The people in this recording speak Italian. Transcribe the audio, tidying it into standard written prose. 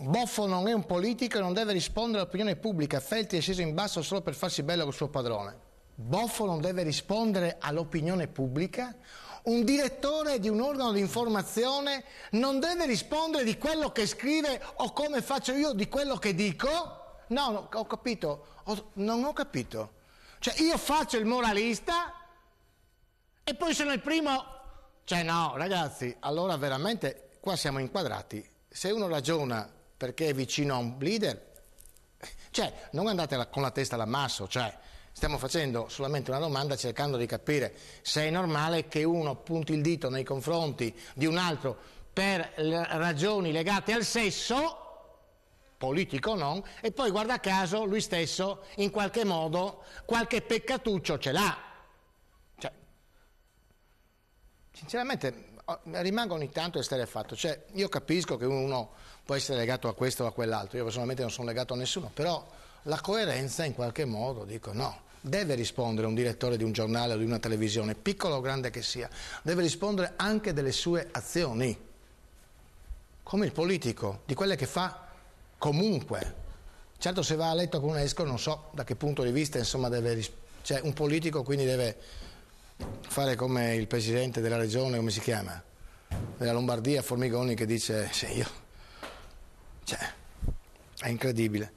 Boffo non è un politico e non deve rispondere all'opinione pubblica. Feltri è sceso in basso solo per farsi bello col suo padrone. Boffo non deve rispondere all'opinione pubblica? Un direttore di un organo di informazione non deve rispondere di quello che scrive o come faccio io di quello che dico? No, ho capito. Non ho capito. Cioè io faccio il moralista e poi sono il primo... Cioè no, ragazzi, allora veramente qua siamo inquadrati. Se uno ragiona perché è vicino a un leader, cioè non andate con la testa all'ammasso, cioè stiamo facendo solamente una domanda cercando di capire se è normale che uno punti il dito nei confronti di un altro per ragioni legate al sesso, politico o non, e poi guarda caso lui stesso in qualche modo qualche peccatuccio ce l'ha. Cioè, sinceramente rimango ogni tanto esterrefatto, cioè io capisco che uno può essere legato a questo o a quell'altro, io personalmente non sono legato a nessuno, però la coerenza in qualche modo, dico no, deve rispondere un direttore di un giornale o di una televisione, piccolo o grande che sia, deve rispondere anche delle sue azioni, come il politico, di quelle che fa comunque. Certo, se va a letto con un esco non so da che punto di vista, insomma, cioè un politico quindi deve fare come il presidente della regione, come si chiama? Della Lombardia, Formigoni, che dice, sì, cioè, è incredibile.